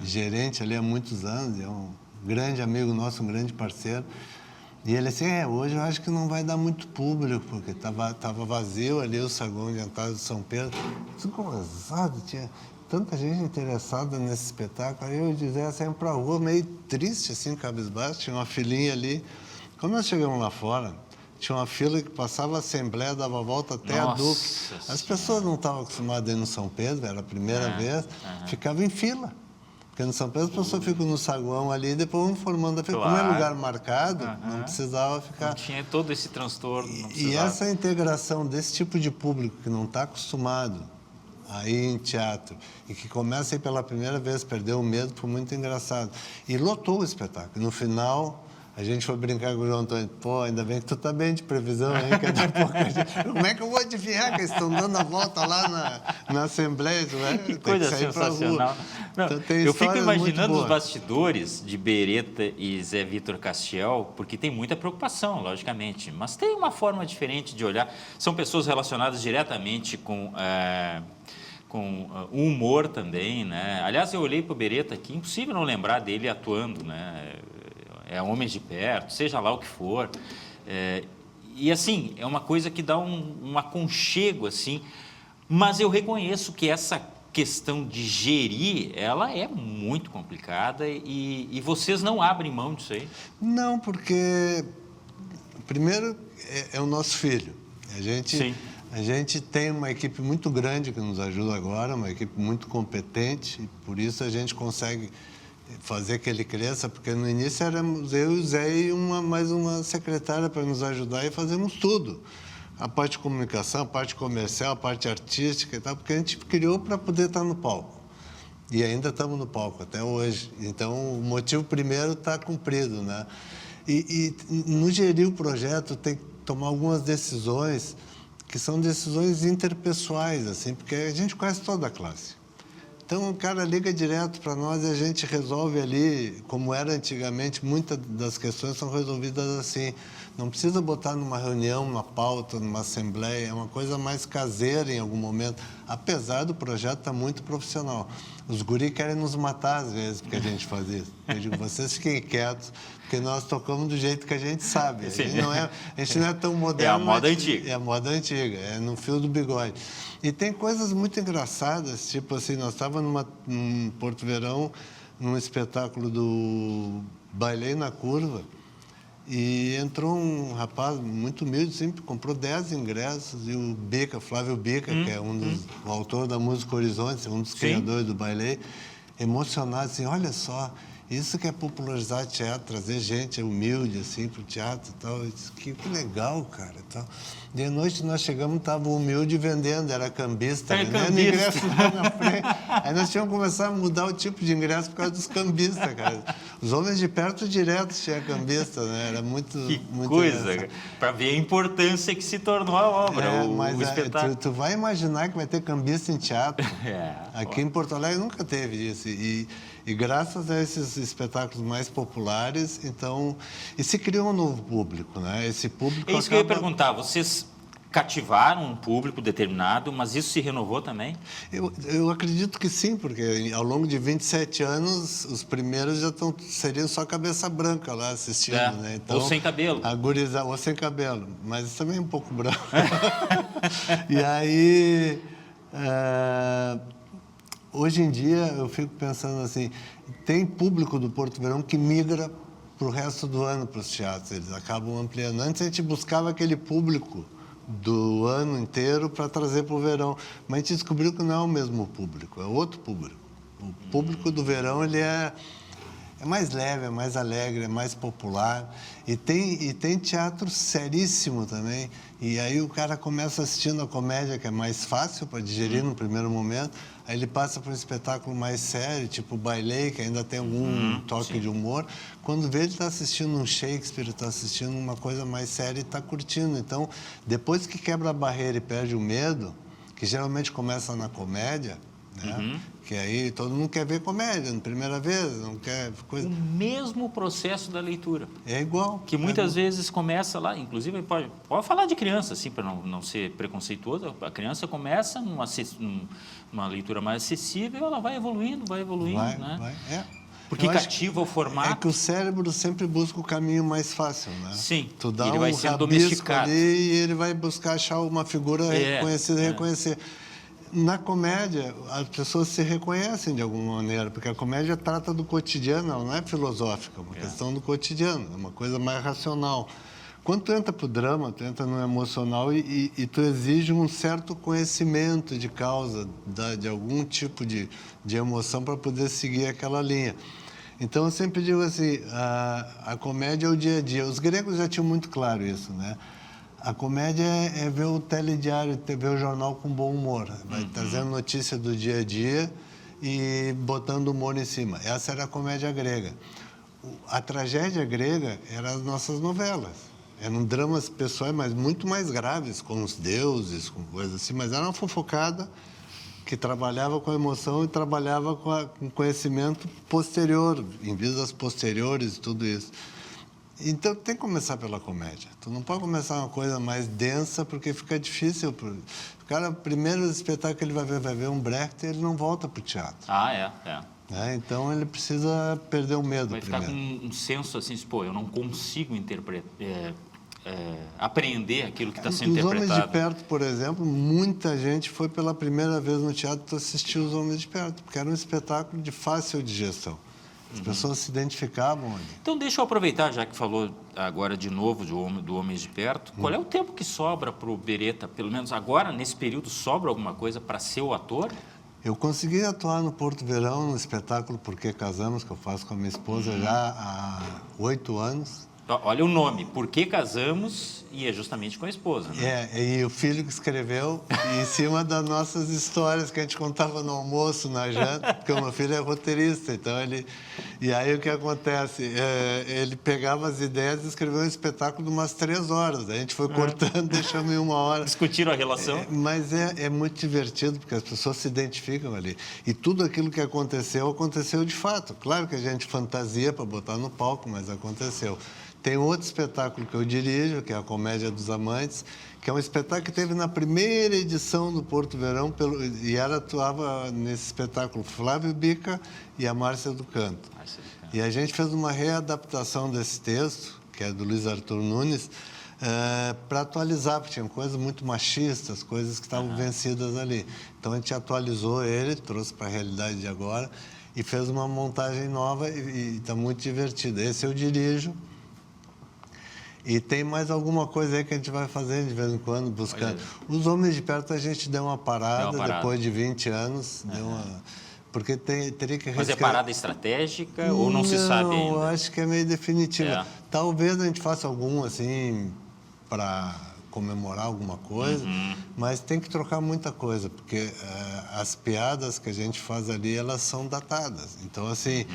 gerente ali há muitos anos, é um grande amigo nosso, um grande parceiro. E ele assim, hoje eu acho que não vai dar muito público, porque tava vazio ali o saguão de entrada de São Pedro. Desgozado, tinha tanta gente interessada nesse espetáculo. Aí eu e o José saímos para a rua, meio triste, assim, cabisbaixo, tinha uma filinha ali. Quando nós chegamos lá fora, tinha uma fila que passava a Assembleia, dava a volta até a Duque. As pessoas não estavam acostumadas a ir no São Pedro, era a primeira vez, ficavam em fila. Porque no São Pedro as pessoas ficam no saguão ali e depois vão formando a fila. Como é lugar marcado, não precisava ficar... Não tinha todo esse transtorno. E essa integração desse tipo de público que não está acostumado a ir em teatro e que começa a ir pela primeira vez, perdeu o medo, foi muito engraçado. E lotou o espetáculo. No final... A gente foi brincar com o João Antônio. Pô, ainda bem que tu tá bem de previsão aí, que daqui a pouco a gente... Como é que eu vou adivinhar que eles estão dando a volta lá na Assembleia? Né? Que coisa sensacional. Não, então, eu fico imaginando os bastidores de Beretta e Zé Vitor Castiel, porque tem muita preocupação, logicamente, mas tem uma forma diferente de olhar. São pessoas relacionadas diretamente com o humor também, né? Aliás, eu olhei para o Beretta aqui, impossível não lembrar dele atuando, né? É Homens de Perto, seja lá o que for. E, assim, é uma coisa que dá um aconchego, assim. Mas eu reconheço que essa questão de gerir, ela é muito complicada e vocês não abrem mão disso aí? Não, porque, primeiro, é o nosso filho. A gente tem uma equipe muito grande que nos ajuda agora, uma equipe muito competente, e por isso a gente consegue... fazer que ele cresça, porque no início éramos eu e o Zé e mais uma secretária para nos ajudar e fazemos tudo. A parte de comunicação, a parte comercial, a parte artística e tal, porque a gente criou para poder estar no palco. E ainda estamos no palco até hoje. Então, o motivo primeiro está cumprido, né? E no gerir o projeto tem que tomar algumas decisões que são decisões interpessoais, assim, porque a gente conhece toda a classe. Então, o cara liga direto para nós e a gente resolve ali, como era antigamente, muitas das questões são resolvidas assim. Não precisa botar numa reunião, numa pauta, numa assembleia, é uma coisa mais caseira em algum momento, apesar do projeto estar muito profissional. Os guri querem nos matar às vezes, porque a gente faz isso. Eu digo, vocês fiquem quietos, porque nós tocamos do jeito que a gente sabe. A gente não é tão moderno. É a moda antiga. É a moda antiga, é no fio do bigode. E tem coisas muito engraçadas, tipo assim, nós estávamos em Porto Verão, num espetáculo do Bailei na Curva, e entrou um rapaz muito humilde, sempre comprou 10 ingressos, e o Bica, Flávio Bica, que é o autor da música Horizonte, um dos criadores do Bailei, emocionado, assim, olha só, isso que é popularizar teatro, trazer gente humilde, assim, para o teatro e tal. Eu disse, que legal, cara, e tal. De noite nós chegamos, estava humilde vendendo, era cambista, vendendo ingresso lá na frente. Aí nós tínhamos que começar a mudar o tipo de ingresso por causa dos cambistas, cara. Os Homens de Perto direto tinha cambista, né? Era muito... Que muito coisa, para ver a importância que se tornou a obra, o espetáculo. Tu vai imaginar que vai ter cambista em teatro. Aqui em Porto Alegre nunca teve isso. E graças a esses espetáculos mais populares, então... E se criou um novo público, né? Esse público É isso que eu ia perguntar. Vocês cativaram um público determinado, mas isso se renovou também? Eu acredito que sim, porque ao longo de 27 anos, os primeiros seriam só cabeça branca lá assistindo, né? Então, ou sem cabelo. Ou sem cabelo, mas isso também é um pouco branco. E aí... Hoje em dia, eu fico pensando assim, tem público do Porto Verão que migra para o resto do ano para os teatros, eles acabam ampliando. Antes a gente buscava aquele público do ano inteiro para trazer para o verão, mas a gente descobriu que não é o mesmo público, é outro público. O público do verão, ele é mais leve, é mais alegre, é mais popular. E tem teatro seríssimo também. E aí o cara começa assistindo a comédia, que é mais fácil para digerir no primeiro momento. Aí ele passa para um espetáculo mais sério, tipo o Bailei, que ainda tem algum toque de humor. Quando vê, ele está assistindo um Shakespeare, está assistindo uma coisa mais séria e está curtindo. Então, depois que quebra a barreira e perde o medo, que geralmente começa na comédia, né? Que aí todo mundo quer ver comédia na primeira vez, não quer coisa... O mesmo processo da leitura. É igual. Que muitas vezes começa lá, inclusive pode falar de criança, assim, para não ser preconceituoso. A criança começa numa leitura mais acessível, ela vai evoluindo, né? Vai. Porque cativa o formato. É que o cérebro sempre busca o caminho mais fácil, né? Sim, tu dá ele vai sendo domesticado. Ali e ele vai buscar achar uma figura reconhecida, reconhecer. Na comédia, as pessoas se reconhecem de alguma maneira, porque a comédia trata do cotidiano, ela não é filosófica, é uma questão do cotidiano, é uma coisa mais racional. quando tu entra para o drama, tu entra no emocional e tu exige um certo conhecimento de causa, de algum tipo de emoção para poder seguir aquela linha. Então, eu sempre digo assim, a comédia é o dia a dia. Os gregos já tinham muito claro isso, né? A comédia é ver o telediário, ver o jornal com bom humor. Vai trazendo notícia do dia a dia e botando humor em cima. Essa era a comédia grega. A tragédia grega eram as nossas novelas. Eram dramas pessoais, mas muito mais graves, com os deuses, com coisas assim. Mas era uma fofocada que trabalhava com a emoção e trabalhava com conhecimento posterior, em visas posteriores e tudo isso. Então, tem que começar pela comédia. Tu não pode começar uma coisa mais densa, porque fica difícil. O cara, primeiro espetáculo que ele vai ver um Brecht, ele não volta para o teatro. Então, ele precisa perder o medo vai primeiro. Vai ficar com um senso assim, pô, eu não consigo apreender aquilo que está sendo interpretado. Os Homens de Perto, por exemplo, muita gente foi pela primeira vez no teatro assistir Os Homens de Perto, porque era um espetáculo de fácil digestão. As pessoas se identificavam ali. Então, deixa eu aproveitar, já que falou agora de novo do Homens de Perto, qual é o tempo que sobra para o Beretta? Pelo menos agora, nesse período, sobra alguma coisa para ser o ator? Eu consegui atuar no Porto Verão, no espetáculo Por Que Casamos, que eu faço com a minha esposa já há 8 anos. Olha o nome, Por Que Casamos, e é justamente com a esposa, né? E o filho que escreveu em cima das nossas histórias que a gente contava no almoço, na janta, porque o meu filho é roteirista, então ele... E aí o que acontece? Ele pegava as ideias e escreveu um espetáculo de umas 3 horas, a gente foi cortando, deixamos em 1 hora. Discutiram a relação? Mas é muito divertido, porque as pessoas se identificam ali. E tudo aquilo que aconteceu de fato. Claro que a gente fantasia para botar no palco, mas aconteceu. Tem outro espetáculo que eu dirijo, que é a Comédia dos Amantes, que é um espetáculo que teve na primeira edição do Porto Verão, e ela atuava nesse espetáculo Flávio Bica e a Márcia do Canto. E a gente fez uma readaptação desse texto, que é do Luiz Arthur Nunes, para atualizar, porque tinha coisas muito machistas, coisas que estavam vencidas ali. Então a gente atualizou ele, trouxe para a realidade de agora, e fez uma montagem nova e está muito divertido. Esse eu dirijo. E tem mais alguma coisa aí que a gente vai fazendo de vez em quando, buscando. Os Homens de Perto a gente deu uma parada, depois de 20 anos. Porque teria que... Mas é parada estratégica ou não se sabe ainda? Não, acho que é meio definitiva. Talvez a gente faça algum, assim, para comemorar alguma coisa, mas tem que trocar muita coisa, porque as piadas que a gente faz ali, elas são datadas. Então, assim,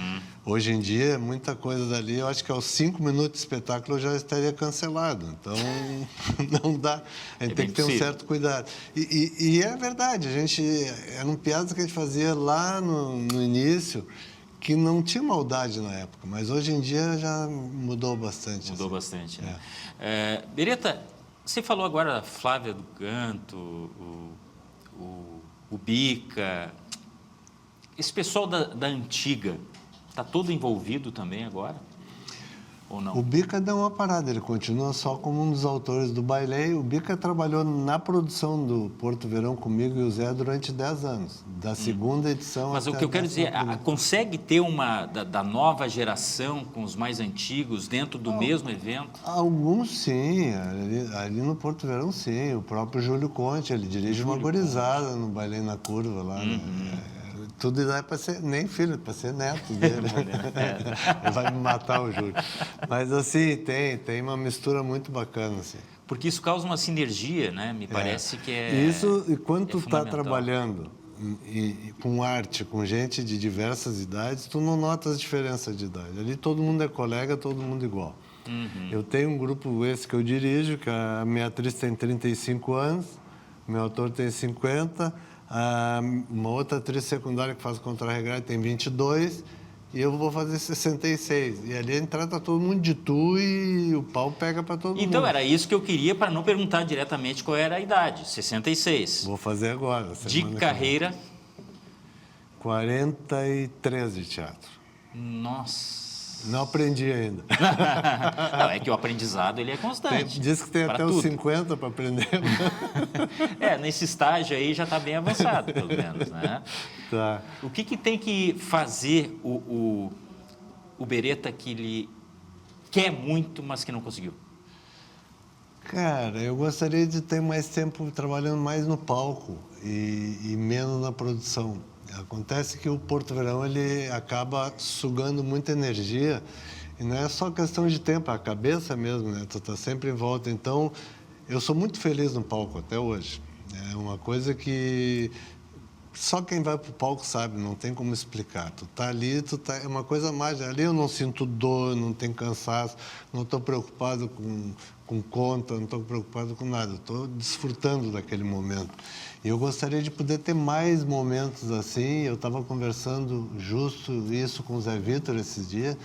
hoje em dia, muita coisa dali, eu acho que aos 5 minutos de espetáculo eu já estaria cancelado. Então, não dá. A gente tem que ter um certo cuidado. E é verdade, eram piadas que a gente fazia lá no início, que não tinha maldade na época, mas hoje em dia já mudou bastante. Mudou bastante, né? Beretta, você falou agora da Flávia do Canto, o Bica. Esse pessoal da antiga está todo envolvido também agora? Ou não? O Bica deu uma parada, ele continua só como um dos autores do Bailei. O Bica trabalhou na produção do Porto Verão comigo e o Zé durante 10 anos, da segunda edição. Mas o que eu quero dizer, consegue ter uma da nova geração com os mais antigos dentro do mesmo evento? Alguns sim, ali no Porto Verão sim. O próprio Júlio Conte, ele dirige uma gorizada no Bailei na Curva lá. Tudo não é para ser nem filho, é para ser neto dele. Ele vai me matar, o Júlio. Mas, assim, tem uma mistura muito bacana, assim. Porque isso causa uma sinergia, né? Me parece que é... Isso, e quando tu está trabalhando com arte, com gente de diversas idades, tu não nota as diferenças de idade. Ali todo mundo é colega, todo mundo igual. Eu tenho um grupo esse que eu dirijo, que a minha atriz tem 35 anos, meu ator tem 50, uma outra atriz secundária que faz contra-regrade tem 22 e eu vou fazer 66. E ali a gente trata todo mundo de tu e o pau pega para todo mundo. Então, era isso que eu queria, para não perguntar diretamente qual era a idade. 66. Vou fazer agora. De carreira? 43 de teatro. Nossa. Não aprendi ainda. Não, é que o aprendizado ele é constante. Diz que tem até os 50 para aprender. Nesse estágio aí já está bem avançado, pelo menos, né? Tá. O que tem que fazer o Beretta que ele quer muito, mas que não conseguiu? Cara, eu gostaria de ter mais tempo trabalhando mais no palco e menos na produção. Acontece que o Porto Verão ele acaba sugando muita energia e não é só questão de tempo, é a cabeça mesmo, né? Tu tá sempre em volta. Então, eu sou muito feliz no palco até hoje. É uma coisa que só quem vai para o palco sabe, não tem como explicar. Tu tá ali, é uma coisa mágica. Ali eu não sinto dor, não tenho cansaço, não estou preocupado com conta, não estou preocupado com nada. Estou desfrutando daquele momento. E eu gostaria de poder ter mais momentos assim. Eu estava conversando justo isso com o Zé Vitor esses dias,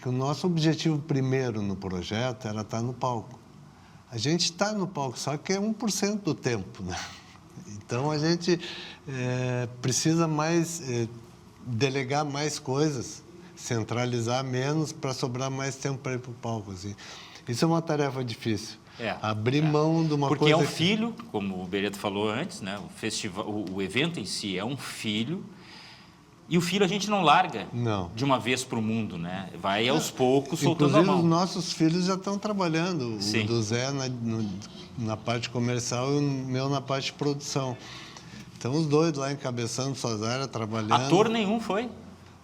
que o nosso objetivo primeiro no projeto era estar no palco. A gente está no palco, só que é 1% do tempo, né? Então, a gente precisa delegar mais coisas, centralizar menos para sobrar mais tempo para ir para o palco. Assim. Isso é uma tarefa difícil. Abrir mão de uma Porque coisa... Porque é um filho, como o Bereto falou antes, né? O evento em si é um filho, e o filho a gente não larga de uma vez para o mundo, né? Vai aos poucos soltando a mão. Inclusive, os nossos filhos já estão trabalhando. Sim. O do Zé na parte comercial e o meu na parte de produção. Então, os dois lá encabeçando suas áreas, trabalhando. Ator nenhum foi?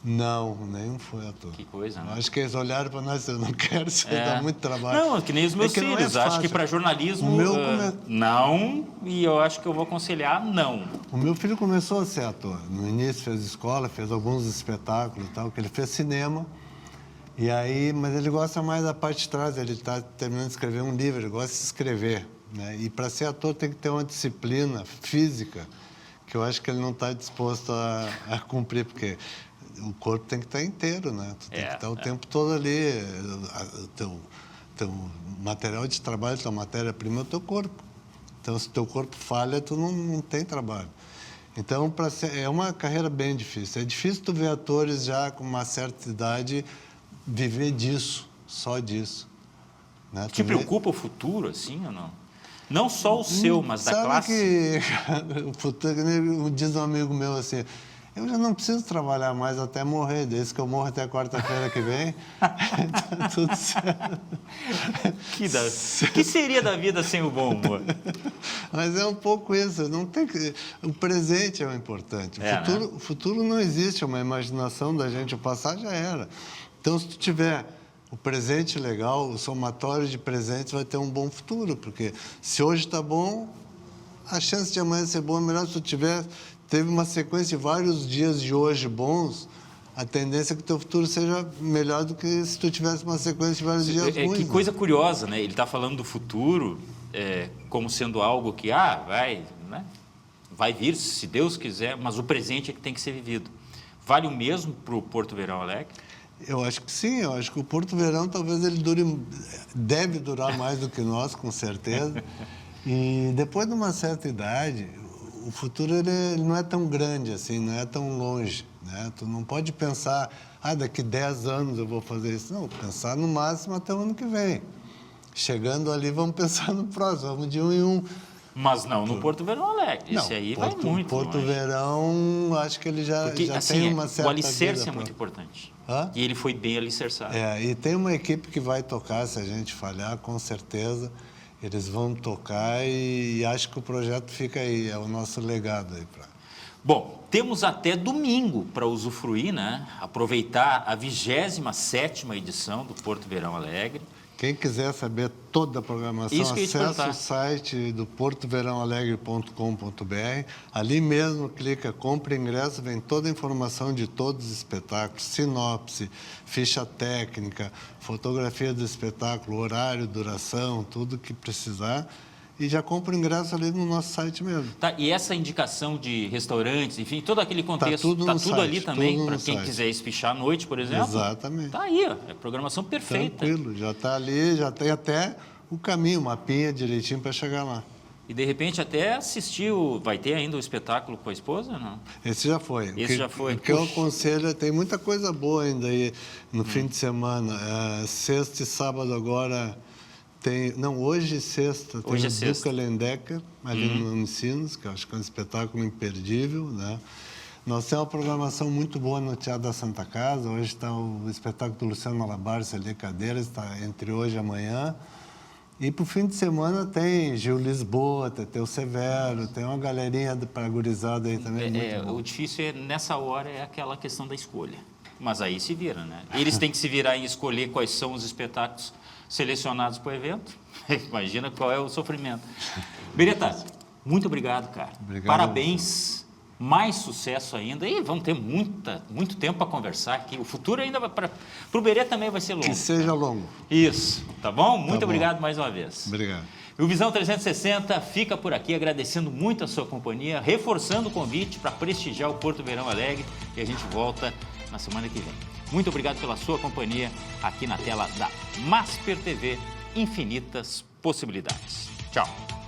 Não, nenhum foi ator. Que coisa, né? Acho que eles olharam para nós e disseram, não quero, isso dá muito trabalho. Não, que nem os meus filhos. Acho que para jornalismo, não, e eu acho que eu vou aconselhar não. O meu filho começou a ser ator. No início fez escola, fez alguns espetáculos e tal, que ele fez cinema. E aí, mas ele gosta mais da parte de trás, ele está terminando de escrever um livro, ele gosta de escrever. Né? E para ser ator tem que ter uma disciplina física que eu acho que ele não está disposto a cumprir, porque o corpo tem que estar inteiro, né? Tu tem que estar o tempo todo ali. Teu material de trabalho, tua matéria-prima é o teu corpo. Então, se o teu corpo falha, tu não tem trabalho. Então, é uma carreira bem difícil. É difícil tu ver atores já com uma certa idade viver disso, só disso. Né? Te preocupa o futuro, assim, ou não? Não só o seu, mas da classe? Sabe que o futuro, diz um amigo meu assim, eu já não preciso trabalhar mais até morrer, desde que eu morro até quarta-feira que vem, tá tudo certo. Que seria da vida sem o bom humor? Mas é um pouco isso, não tem que... O presente é o importante. O futuro não existe, é uma imaginação da gente, o passado já era. Então, se tu tiver o presente legal, o somatório de presentes vai ter um bom futuro, porque se hoje está bom, a chance de amanhã ser bom é melhor. Se tu teve uma sequência de vários dias de hoje bons, a tendência é que o teu futuro seja melhor do que se tu tivesse uma sequência de vários dias ruins. Que coisa curiosa, né? Ele está falando do futuro como sendo algo que vai vir, se Deus quiser, mas o presente é que tem que ser vivido. Vale o mesmo para o Porto Verão Alegre? Eu acho que sim, eu acho que o Porto Verão talvez ele deve durar mais do que nós, com certeza. E depois de uma certa idade, o futuro ele não é tão grande assim, não é tão longe. Né? Tu não pode pensar, daqui 10 anos eu vou fazer isso. Não, pensar no máximo até o ano que vem. Chegando ali, vamos pensar no próximo, vamos de um em um. Mas não no Porto Verão Alegre, esse aí vai muito Porto longe. Verão, acho que ele já tem uma certa... O alicerce é muito importante. E ele foi bem alicerçado. E tem uma equipe que vai tocar, se a gente falhar, com certeza. Eles vão tocar e acho que o projeto fica aí, é o nosso legado aí. Bom, temos até domingo para usufruir, né? Aproveitar a 27ª edição do Porto Verão Alegre. Quem quiser saber toda a programação, acessa o site do portoverãoalegre.com.br. Ali mesmo, clica, compra ingresso, vem toda a informação de todos os espetáculos, sinopse, ficha técnica, fotografia do espetáculo, horário, duração, tudo que precisar. E já compra o ingresso ali no nosso site mesmo. Tá, e essa indicação de restaurantes, enfim, todo aquele contexto, está tudo ali também, para quem quiser espichar à noite, por exemplo? Exatamente. Está aí, é programação perfeita. Tranquilo, já está ali, já tem até o caminho, mapinha direitinho para chegar lá. E, de repente, até assistir, vai ter ainda o espetáculo com a esposa, não? Esse já foi. Já foi. O que eu aconselho, tem muita coisa boa ainda aí no fim de semana. Sexta e sábado agora... hoje sexta, tem o Duca Lendecker, ali no Unicinos, que eu acho que é um espetáculo imperdível, né? Nós temos uma programação muito boa no Teatro da Santa Casa, hoje está o espetáculo do Luciano Malabar, ali, Cadeiras, está entre hoje e amanhã. E para o fim de semana tem Gil Lisboa, tem o Severo, tem uma galerinha para a gurizada aí também. Muito bom. O difícil nessa hora é aquela questão da escolha. Mas aí se vira, né? Eles têm que se virar em escolher quais são os espetáculos selecionados para o evento. Imagina qual é o sofrimento. Beretta, muito obrigado, cara. Obrigado. Parabéns. Mais sucesso ainda. E vamos ter muito tempo para conversar aqui. O futuro ainda vai para o Beretta também vai ser longo. Que seja longo. Isso, tá bom? Muito bom. Obrigado mais uma vez. Obrigado. O Visão 360 fica por aqui, agradecendo muito a sua companhia, reforçando o convite para prestigiar o Porto Verão Alegre e a gente volta na semana que vem. Muito obrigado pela sua companhia aqui na tela da Masper TV. Infinitas possibilidades. Tchau.